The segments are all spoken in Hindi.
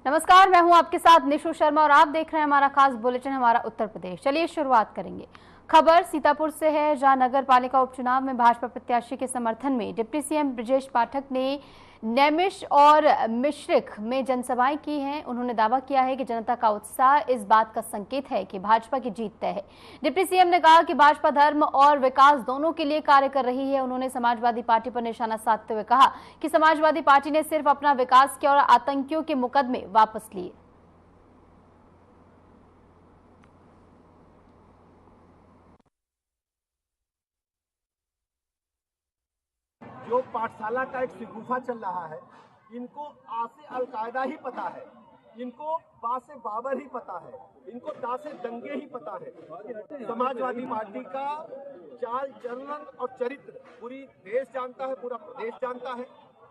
नमस्कार, मैं हूं आपके साथ निशु शर्मा और आप देख रहे हैं हमारा खास बुलेटिन हमारा उत्तर प्रदेश। चलिए शुरुआत करेंगे। खबर सीतापुर से है, जहां नगर पालिका उपचुनाव में भाजपा प्रत्याशी के समर्थन में डिप्टी सीएम ब्रजेश पाठक ने नैमिष और मिश्रिख में जनसभाएं की हैं। उन्होंने दावा किया है कि जनता का उत्साह इस बात का संकेत है कि भाजपा की जीत तय है। डिप्टी सीएम ने कहा कि भाजपा धर्म और विकास दोनों के लिए कार्य कर रही है। उन्होंने समाजवादी पार्टी पर निशाना साधते हुए कहा कि समाजवादी पार्टी ने सिर्फ अपना विकास किया और आतंकियों के मुकदमे वापस लिए। जो पाठशाला का एक शिगुफा चल रहा है, इनको आ से अलकायदा ही पता है, इनको बा से बाबर ही पता है, इनको दा से दंगे ही पता है। समाजवादी पार्टी का चाल चलन और चरित्र पूरी देश जानता है, पूरा प्रदेश जानता है।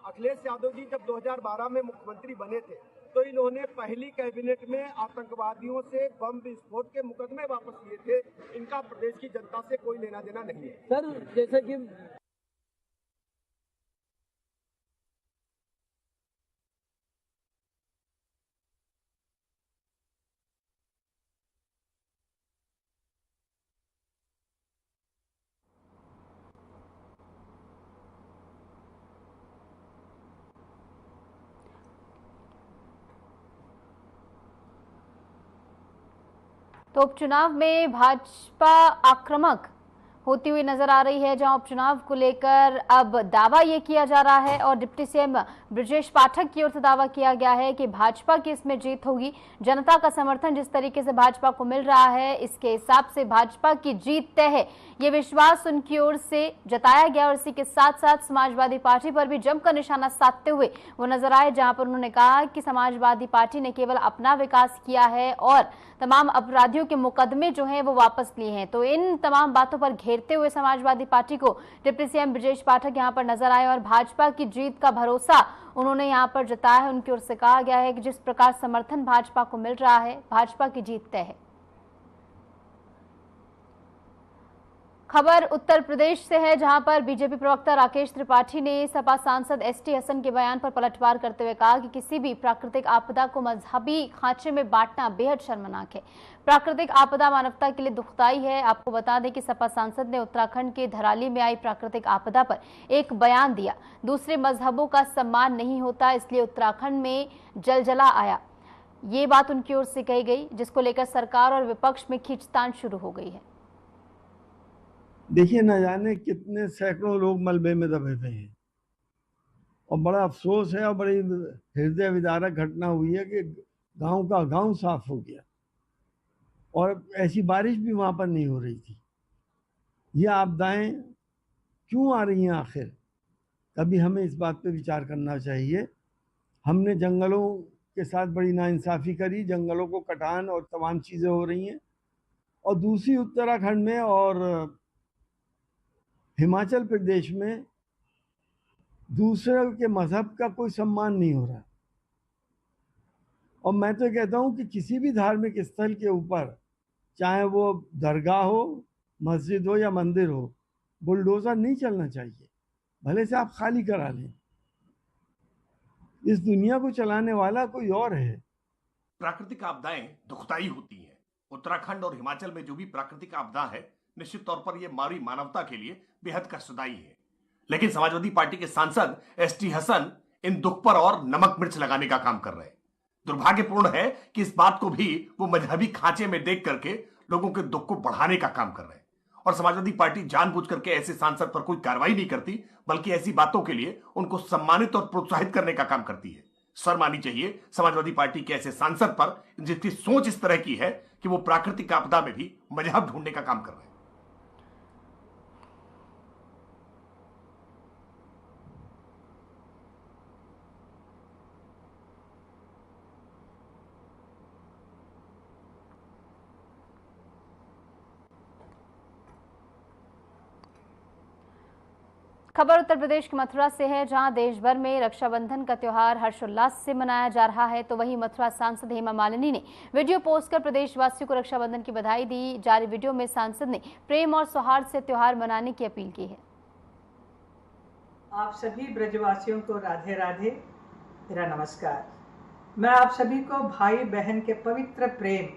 अखिलेश यादव जी जब 2012 में मुख्यमंत्री बने थे तो इन्होंने पहली कैबिनेट में आतंकवादियों से बम विस्फोट के मुकदमे वापस लिए थे। इनका प्रदेश की जनता से कोई लेना देना नहीं है। सर, जैसे कि तो उपचुनाव में भाजपा आक्रामक होती हुई नजर आ रही है, जहां उपचुनाव को लेकर अब दावा ये किया जा रहा है और डिप्टी सीएम ब्रजेश पाठक की ओर से दावा किया गया है कि भाजपा की इसमें जीत होगी। जनता का समर्थन जिस तरीके से भाजपा को मिल रहा है, इसके हिसाब से भाजपा की जीत तय है, ये विश्वास उनकी ओर से जताया गया। और इसी के साथ साथ समाजवादी पार्टी पर भी जमकर निशाना साधते हुए वो नजर आए, जहां पर उन्होंने कहा कि समाजवादी पार्टी ने केवल अपना विकास किया है और तमाम अपराधियों के मुकदमे जो हैं वो वापस लिए हैं। तो इन तमाम बातों पर घेरते हुए समाजवादी पार्टी को डिप्टी सीएम ब्रजेश पाठक यहां पर नजर आए और भाजपा की जीत का भरोसा उन्होंने यहां पर जताया है। उनकी ओर से कहा गया है कि जिस प्रकार समर्थन भाजपा को मिल रहा है, भाजपा की जीत तय है। खबर उत्तर प्रदेश से है, जहां पर बीजेपी प्रवक्ता राकेश त्रिपाठी ने सपा सांसद एसटी हसन के बयान पर पलटवार करते हुए कहा कि किसी भी प्राकृतिक आपदा को मजहबी खांचे में बांटना बेहद शर्मनाक है। प्राकृतिक आपदा मानवता के लिए दुखदाई है। आपको बता दें कि सपा सांसद ने उत्तराखंड के धराली में आई प्राकृतिक आपदा पर एक बयान दिया। दूसरे मजहबों का सम्मान नहीं होता, इसलिए उत्तराखंड में जलजला आया, ये बात उनकी ओर से कही गई, जिसको लेकर सरकार और विपक्ष में खींचतान शुरू हो गई है। देखिए, न जाने कितने सैकड़ों लोग मलबे में दबे हुए हैं और बड़ा अफसोस है और बड़ी हृदय विदारक घटना हुई है कि गांव का गांव साफ हो गया और ऐसी बारिश भी वहां पर नहीं हो रही थी। ये आपदाएं क्यों आ रही हैं आखिर? कभी हमें इस बात पे विचार करना चाहिए। हमने जंगलों के साथ बड़ी नाइंसाफ़ी करी, जंगलों को कटान और तमाम चीज़ें हो रही हैं। और दूसरी, उत्तराखंड में और हिमाचल प्रदेश में दूसरे के मजहब का कोई सम्मान नहीं हो रहा। और मैं तो कहता हूं कि किसी भी धार्मिक स्थल के ऊपर, चाहे वो दरगाह हो, मस्जिद हो या मंदिर हो, बुलडोजर नहीं चलना चाहिए, भले से आप खाली करा लें। इस दुनिया को चलाने वाला कोई और है। प्राकृतिक आपदाएं दुखदाई होती हैं। उत्तराखंड और हिमाचल में जो भी प्राकृतिक आपदा है, निश्चित तौर पर यह मानवी मानवता के लिए बेहद कष्टदायी है। लेकिन समाजवादी पार्टी के सांसद एसटी हसन इन दुख पर और नमक मिर्च लगाने का काम कर रहे हैं। दुर्भाग्यपूर्ण है कि इस बात को भी वो मजहबी खांचे में देख करके लोगों के दुख को बढ़ाने का काम कर रहे हैं। और समाजवादी पार्टी जानबूझ करके ऐसे सांसद पर कोई कार्रवाई नहीं करती, बल्कि ऐसी बातों के लिए उनको सम्मानित और प्रोत्साहित करने का काम करती है। शर्म आनी चाहिए समाजवादी पार्टी के ऐसे सांसद पर, जिसकी सोच इस तरह की है कि वो प्राकृतिक आपदा में भी मजहब ढूंढने का काम कर रहे हैं। खबर उत्तर प्रदेश के मथुरा से है, जहां देश भर में रक्षाबंधन का त्योहार हर्षोल्लास से मनाया जा रहा है। तो वहीं मथुरा सांसद हेमा मालिनी ने वीडियो पोस्ट कर प्रदेशवासियों को रक्षाबंधन की बधाई दी। जारी वीडियो में सांसद ने प्रेम और सौहार्द से त्योहार मनाने की अपील की है। आप सभी ब्रजवासियों को राधे राधे, मेरा नमस्कार। मैं आप सभी को भाई बहन के पवित्र प्रेम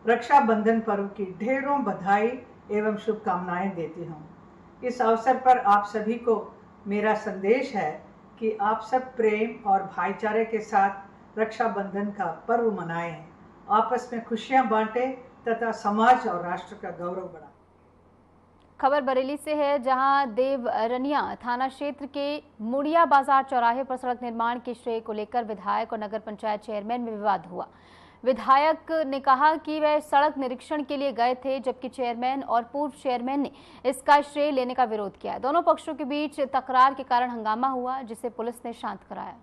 रक्षाबंधन पर्व की ढेरों बधाई एवं शुभकामनाएं देती हूँ। इस अवसर पर आप सभी को मेरा संदेश है कि आप सब प्रेम और भाईचारे के साथ रक्षाबंधन का पर्व मनाएं, आपस में खुशियां बांटें तथा समाज और राष्ट्र का गौरव बढ़ाएं। खबर बरेली से है, जहां देवरनिया थाना क्षेत्र के मुड़िया बाजार चौराहे पर सड़क निर्माण के श्रेय को लेकर विधायक और नगर पंचायत चेयरमैन में विवाद हुआ। विधायक ने कहा कि वह सड़क निरीक्षण के लिए गए थे, जबकि चेयरमैन और पूर्व चेयरमैन ने इसका श्रेय लेने का विरोध किया। दोनों पक्षों के बीच तकरार के कारण हंगामा हुआ, जिसे पुलिस ने शांत कराया।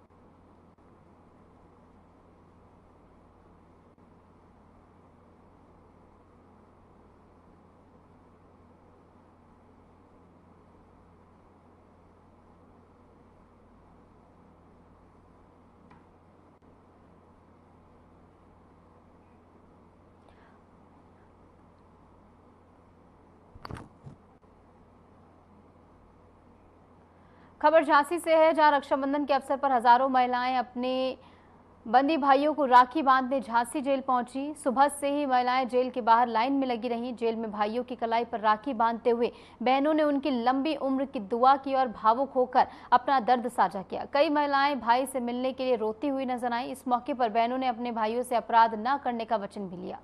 खबर झांसी से है, जहां रक्षाबंधन के अवसर पर हजारों महिलाएं अपने बंदी भाइयों को राखी बांधने झांसी जेल पहुंची। सुबह से ही महिलाएं जेल के बाहर लाइन में लगी रहीं। जेल में भाइयों की कलाई पर राखी बांधते हुए बहनों ने उनकी लंबी उम्र की दुआ की और भावुक होकर अपना दर्द साझा किया। कई महिलाएं भाई से मिलने के लिए रोती हुई नजर आई। इस मौके पर बहनों ने अपने भाइयों से अपराध न करने का वचन भी लिया।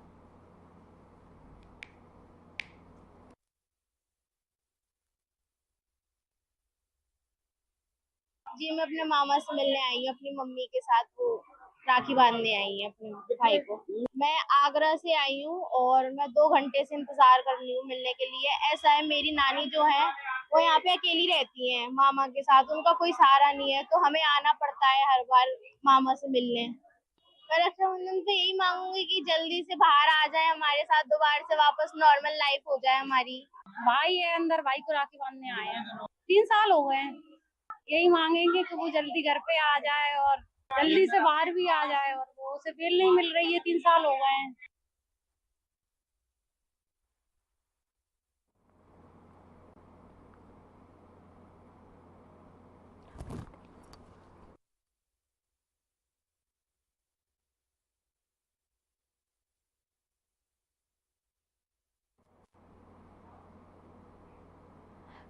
जी, मैं अपने मामा से मिलने आई हूँ, अपनी मम्मी के साथ वो राखी बांधने आई है अपने भाई को। मैं आगरा से आई हूँ और मैं 2 घंटे से इंतजार कर रही हूँ मिलने के लिए। ऐसा है, मेरी नानी जो है वो यहाँ पे अकेली रहती हैं मामा के साथ, उनका कोई सहारा नहीं है, तो हमें आना पड़ता है हर बार मामा से मिलने। मैं रक्षाबंधन पे यही मांगूंगी कि जल्दी से बाहर आ जाए हमारे साथ, दोबारा से वापस नॉर्मल लाइफ हो जाए हमारी। भाई है अंदर, भाई को राखी बांधने आए हैं, 3 साल हो गए हैं। यही मांगेंगे कि वो जल्दी घर पे आ जाए और जल्दी से बाहर भी आ जाए, और वो उसे बेल नहीं मिल रही है, 3 साल हो गए हैं।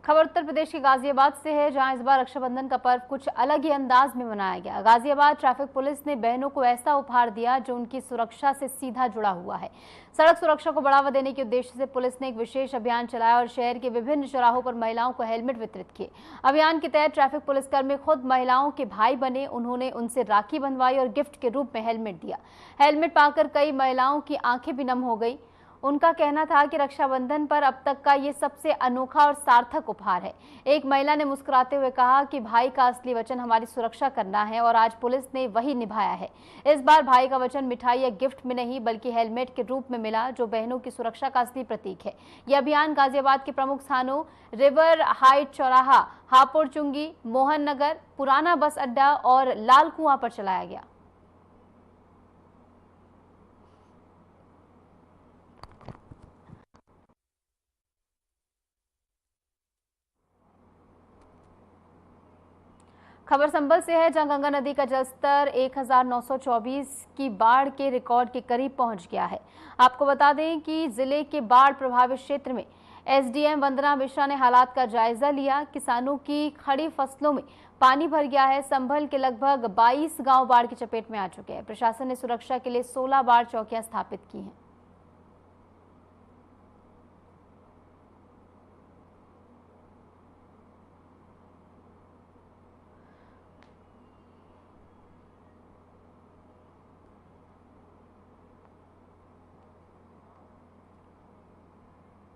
खबर उत्तर प्रदेश के गाजियाबाद से है, जहां इस बार रक्षाबंधन का पर्व कुछ अलग ही अंदाज में मनाया गया। गाजियाबाद ट्रैफिक पुलिस ने बहनों को ऐसा उपहार दिया जो उनकी सुरक्षा से सीधा जुड़ा हुआ है। सड़क सुरक्षा को बढ़ावा देने के उद्देश्य से पुलिस ने एक विशेष अभियान चलाया और शहर के विभिन्न चौराहों पर महिलाओं को हेलमेट वितरित किए। अभियान के तहत ट्रैफिक पुलिसकर्मी खुद महिलाओं के भाई बने। उन्होंने उनसे राखी बंधवाई और गिफ्ट के रूप में हेलमेट दिया। हेलमेट पाकर कई महिलाओं की आंखें भी नम हो गई। उनका कहना था कि रक्षाबंधन पर अब तक का ये सबसे अनोखा और सार्थक उपहार है। एक महिला ने मुस्कुराते हुए कहा कि भाई का असली वचन हमारी सुरक्षा करना है और आज पुलिस ने वही निभाया है। इस बार भाई का वचन मिठाई या गिफ्ट में नहीं बल्कि हेलमेट के रूप में मिला, जो बहनों की सुरक्षा का असली प्रतीक है। यह अभियान गाजियाबाद के प्रमुख स्थानों रिवर हाइट चौराहा, हापुड़ चुंगी, मोहन नगर, पुराना बस अड्डा और लाल कुआं पर चलाया गया। खबर संभल से है, जहां गंगा नदी का जलस्तर 1924 की बाढ़ के रिकॉर्ड के करीब पहुंच गया है। आपको बता दें कि जिले के बाढ़ प्रभावित क्षेत्र में एसडीएम वंदना मिश्रा ने हालात का जायजा लिया। किसानों की खड़ी फसलों में पानी भर गया है। संभल के लगभग 22 गांव बाढ़ की चपेट में आ चुके हैं। प्रशासन ने सुरक्षा के लिए 16 बाढ़ चौकियां स्थापित की हैं।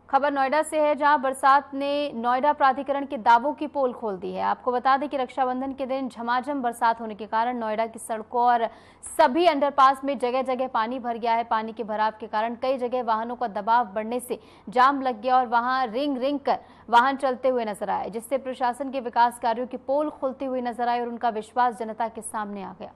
खबर नोएडा से है, जहां बरसात ने नोएडा प्राधिकरण के दावों की पोल खोल दी है। आपको बता दें कि रक्षाबंधन के दिन झमाझम बरसात होने के कारण नोएडा की सड़कों और सभी अंडरपास में जगह जगह पानी भर गया है। पानी के भराव के कारण कई जगह वाहनों का दबाव बढ़ने से जाम लग गया और वहां रिंग रिंग कर वाहन चलते हुए नजर आए, जिससे प्रशासन के विकास कार्यों की पोल खुलती हुई नजर आई और उनका विश्वास जनता के सामने आ गया।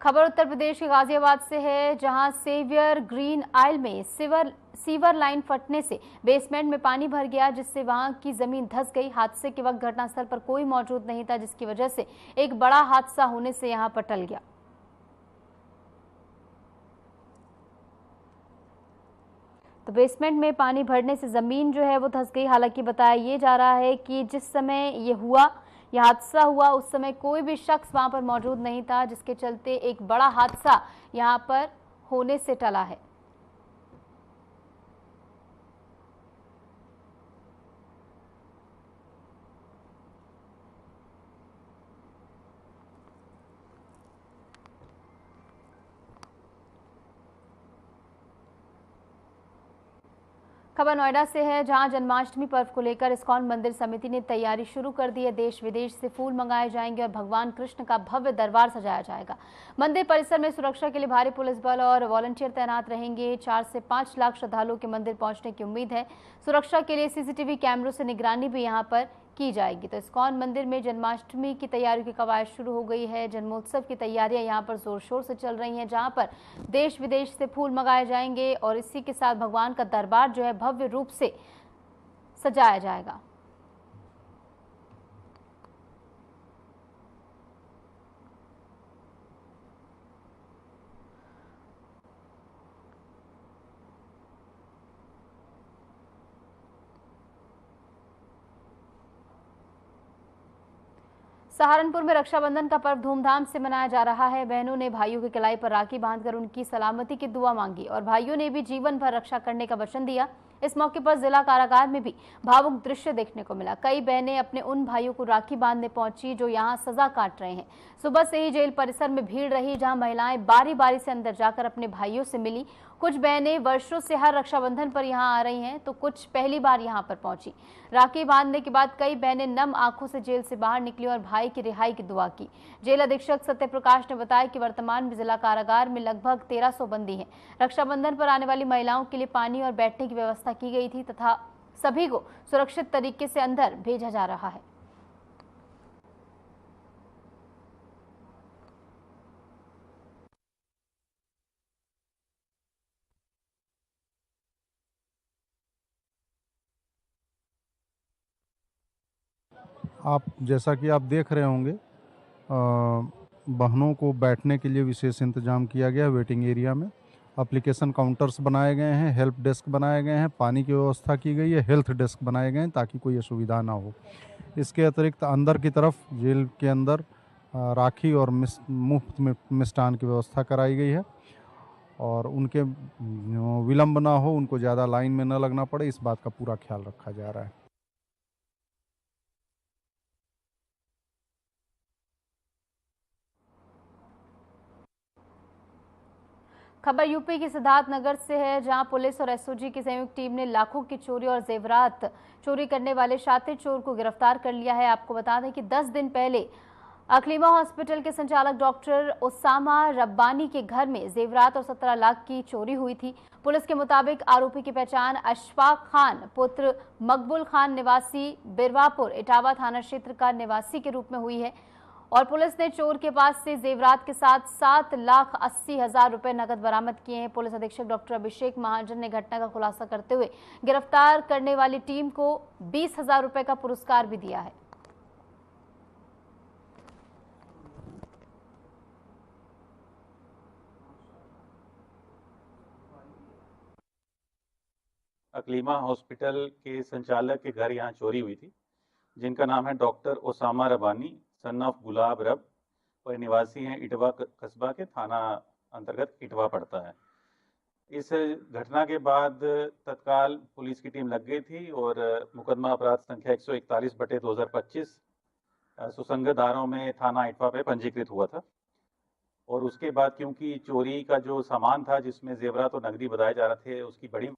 खबर उत्तर प्रदेश के गाजियाबाद से है, जहां सेवियर ग्रीन आइल में सीवर लाइन फटने से बेसमेंट में पानी भर गया, जिससे वहां की जमीन धंस गई। हादसे के वक्त घटनास्थल पर कोई मौजूद नहीं था, जिसकी वजह से एक बड़ा हादसा होने से यहां पर टल गया। तो बेसमेंट में पानी भरने से जमीन जो है वो धंस गई। हालांकि बताया ये जा रहा है कि जिस समय यह हादसा हुआ उस समय कोई भी शख्स वहां पर मौजूद नहीं था, जिसके चलते एक बड़ा हादसा यहां पर होने से टला है। खबर नोएडा से है, जहां जन्माष्टमी पर्व को लेकर इस्कॉन मंदिर समिति ने तैयारी शुरू कर दी है। देश विदेश से फूल मंगाए जाएंगे और भगवान कृष्ण का भव्य दरबार सजाया जाएगा। मंदिर परिसर में सुरक्षा के लिए भारी पुलिस बल और वॉलंटियर तैनात रहेंगे। 4 से 5 लाख श्रद्धालुओं के मंदिर पहुंचने की उम्मीद है। सुरक्षा के लिए सीसीटीवी कैमरों से निगरानी भी यहां पर की जाएगी। तो इस्कॉन मंदिर में जन्माष्टमी की तैयारियों की कवायद शुरू हो गई है। जन्मोत्सव की तैयारियां यहां पर जोर शोर से चल रही हैं, जहां पर देश विदेश से फूल मंगाए जाएंगे और इसी के साथ भगवान का दरबार जो है भव्य रूप से सजाया जाएगा। सहारनपुर में रक्षाबंधन का पर्व धूमधाम से मनाया जा रहा है। बहनों ने भाइयों की कलाई पर राखी बांधकर उनकी सलामती की दुआ मांगी और भाइयों ने भी जीवन भर रक्षा करने का वचन दिया। इस मौके पर जिला कारागार में भी भावुक दृश्य देखने को मिला। कई बहनें अपने उन भाइयों को राखी बांधने पहुंची जो यहां सजा काट रहे हैं। सुबह से ही जेल परिसर में भीड़ रही, जहां महिलाएं बारी बारी से अंदर जाकर अपने भाइयों से मिली। कुछ बहनें वर्षों से हर रक्षाबंधन पर यहां आ रही हैं, तो कुछ पहली बार यहां पर पहुंची। राखी बांधने के बाद कई बहनें नम आंखों से जेल से बाहर निकली और भाई की रिहाई की दुआ की। जेल अधीक्षक सत्य प्रकाश ने बताया कि वर्तमान में जिला कारागार में लगभग 1300 बंदी हैं। रक्षाबंधन पर आने वाली महिलाओं के लिए पानी और बैठने की व्यवस्था की गई थी तथा सभी को सुरक्षित तरीके से अंदर भेजा जा रहा है। आप जैसा कि आप देख रहे होंगे, बहनों को बैठने के लिए विशेष इंतजाम किया गया है। वेटिंग एरिया में एप्लीकेशन काउंटर्स बनाए गए हैं, हेल्प डेस्क बनाए गए हैं, पानी की व्यवस्था की गई है, हेल्थ डेस्क बनाए गए हैं ताकि कोई असुविधा ना हो। इसके अतिरिक्त अंदर की तरफ जेल के अंदर राखी और मुफ्त में मिष्ठान की व्यवस्था कराई गई है और उनके विलम्ब ना हो, उनको ज़्यादा लाइन में न लगना पड़े, इस बात का पूरा ख्याल रखा जा रहा है। खबर यूपी के सिद्धार्थनगर से है, जहां पुलिस और एसओजी की संयुक्त टीम ने लाखों की चोरी और जेवरात चोरी करने वाले शातिर चोर को गिरफ्तार कर लिया है। आपको बता दें कि 10 दिन पहले अकलीमा हॉस्पिटल के संचालक डॉक्टर ओसामा रब्बानी के घर में जेवरात और 17 लाख की चोरी हुई थी। पुलिस के मुताबिक आरोपी की पहचान अशफाक खान पुत्र मकबूल खान निवासी बिरवापुर इटावा थाना क्षेत्र का निवासी के रूप में हुई है और पुलिस ने चोर के पास से जेवरात के साथ 7,80,000 रुपए नकद बरामद किए हैं। पुलिस अधीक्षक डॉक्टर अभिषेक महाजन ने घटना का खुलासा करते हुए गिरफ्तार करने वाली टीम को 20,000 रुपए का पुरस्कार भी दिया है। अकलीमा हॉस्पिटल के संचालक के घर यहाँ चोरी हुई थी, जिनका नाम है doctor Osama Rabbani son of Gulab Rab और निवासी हैं इटवा कस्बा के, थाना अंतर्गत इटवा पड़ता है। इस घटना के बाद तत्काल पुलिस की टीम लग गई थी और मुकदमा अपराध संख्या 141/2025 सुसंगत धाराओं में थाना इटवा पे पंजीकृत हुआ था और उसके बाद क्योंकि चोरी का जो सामान था जिसमें जेवरात और नकदी बताए जा रहे थे उसकी बड़ी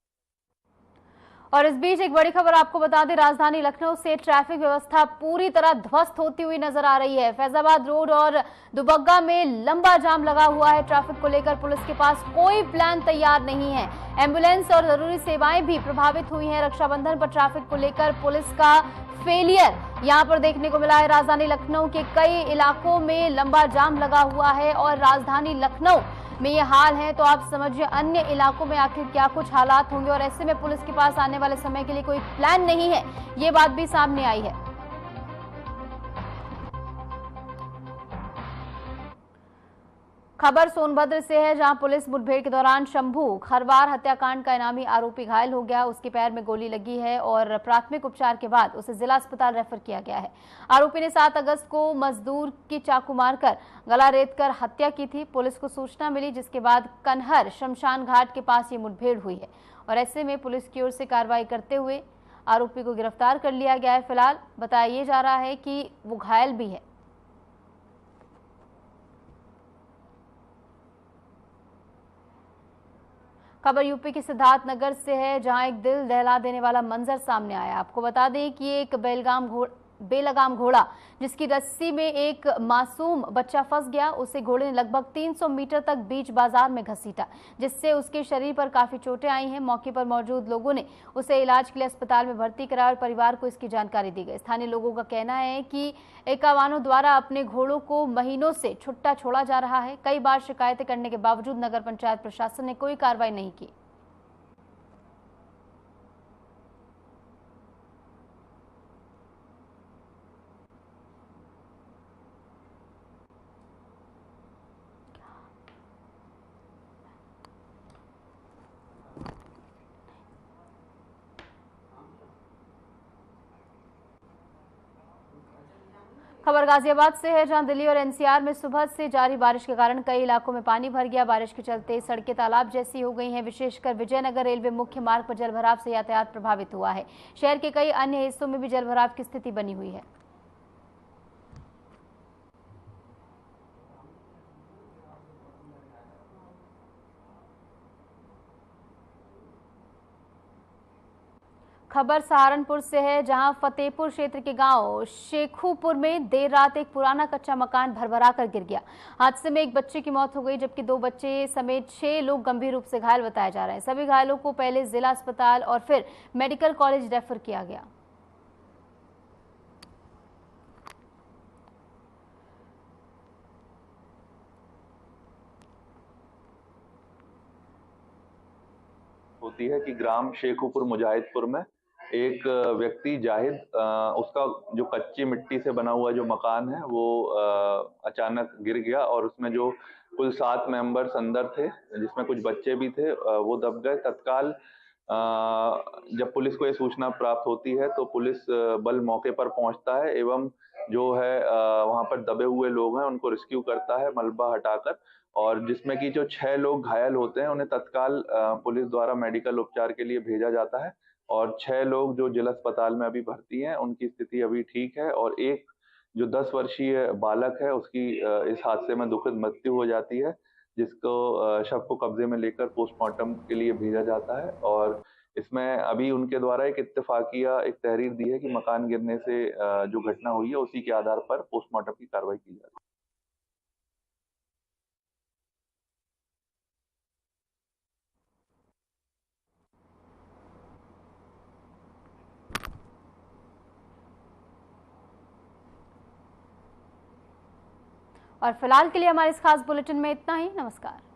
और इस बीच एक बड़ी खबर आपको बता दें, राजधानी लखनऊ से ट्रैफिक व्यवस्था पूरी तरह ध्वस्त होती हुई नजर आ रही है। फैजाबाद रोड और दुबग्गा में लंबा जाम लगा हुआ है। ट्रैफिक को लेकर पुलिस के पास कोई प्लान तैयार नहीं है। एम्बुलेंस और जरूरी सेवाएं भी प्रभावित हुई हैं। रक्षाबंधन पर ट्रैफिक को लेकर पुलिस का फेलियर यहां पर देखने को मिला है। राजधानी लखनऊ के कई इलाकों में लंबा जाम लगा हुआ है और राजधानी लखनऊ में ये हाल है तो आप समझिए अन्य इलाकों में आखिर क्या कुछ हालात होंगे। और ऐसे में पुलिस के पास आने वाले समय के लिए कोई प्लान नहीं है, ये बात भी सामने आई है। खबर सोनभद्र से है, जहां पुलिस मुठभेड़ के दौरान शंभू खरवार हत्याकांड का इनामी आरोपी घायल हो गया। उसके पैर में गोली लगी है और प्राथमिक उपचार के बाद उसे जिला अस्पताल रेफर किया गया है। आरोपी ने 7 अगस्त को मजदूर की चाकू मारकर गला रेतकर हत्या की थी। पुलिस को सूचना मिली, जिसके बाद कन्हर शमशान घाट के पास ये मुठभेड़ हुई है और ऐसे में पुलिस की ओर से कार्रवाई करते हुए आरोपी को गिरफ्तार कर लिया गया है। फिलहाल बताया जा रहा है कि वो घायल भी है। खबर यूपी के सिद्धार्थनगर से है, जहां एक दिल दहला देने वाला मंजर सामने आया। आपको बता दें कि एक बेलगाम घोड़ा जिसकी रस्सी में एक मासूम बच्चा फंस गया, उसे घोड़े ने लगभग 300 मीटर तक बीच बाजार में घसीटा, जिससे उसके शरीर पर काफी चोटें आई हैं। मौके पर मौजूद लोगों ने उसे इलाज के लिए अस्पताल में भर्ती कराया और परिवार को इसकी जानकारी दी गई। स्थानीय लोगों का कहना है कि एकवानों द्वारा अपने घोड़ों को महीनों से छुट्टा छोड़ा जा रहा है। कई बार शिकायतें करने के बावजूद नगर पंचायत प्रशासन ने कोई कार्रवाई नहीं की। खबर गाजियाबाद से है, जहां दिल्ली और एनसीआर में सुबह से जारी बारिश के कारण कई इलाकों में पानी भर गया। बारिश के चलते सड़कें तालाब जैसी हो गई हैं। विशेषकर विजयनगर रेलवे मुख्य मार्ग पर जलभराव से यातायात प्रभावित हुआ है। शहर के कई अन्य हिस्सों में भी जलभराव की स्थिति बनी हुई है। खबर सहारनपुर से है, जहां फतेहपुर क्षेत्र के गांव शेखुपुर में देर रात एक पुराना कच्चा मकान भरभरा कर गिर गया। हादसे में एक बच्चे की मौत हो गई, जबकि 2 बच्चे समेत 6 लोग गंभीर रूप से घायल बताए जा रहे हैं। सभी घायलों को पहले जिला अस्पताल और फिर मेडिकल कॉलेज रेफर किया गया। होती है कि ग्राम शेखुपुर मुजाहिदपुर में एक व्यक्ति जाहिद, उसका जो कच्ची मिट्टी से बना हुआ जो मकान है वो अचानक गिर गया और उसमें जो कुल 7 मेंबर्स अंदर थे, जिसमें कुछ बच्चे भी थे, वो दब गए। तत्काल जब पुलिस को ये सूचना प्राप्त होती है तो पुलिस बल मौके पर पहुंचता है एवं जो है वहां पर दबे हुए लोग हैं उनको रेस्क्यू करता है मलबा हटाकर, और जिसमें कि जो 6 लोग घायल होते हैं उन्हें तत्काल पुलिस द्वारा मेडिकल उपचार के लिए भेजा जाता है और 6 लोग जो जिला अस्पताल में अभी भर्ती हैं उनकी स्थिति अभी ठीक है और एक जो 10 वर्षीय बालक है उसकी इस हादसे में दुखद मृत्यु हो जाती है, जिसको शव को कब्जे में लेकर पोस्टमार्टम के लिए भेजा जाता है। और इसमें अभी उनके द्वारा एक इत्तेफाकिया एक तहरीर दी है कि मकान गिरने से जो घटना हुई है उसी के आधार पर पोस्टमार्टम की कार्रवाई की जाती है। और फिलहाल के लिए हमारे इस खास बुलेटिन में इतना ही। नमस्कार।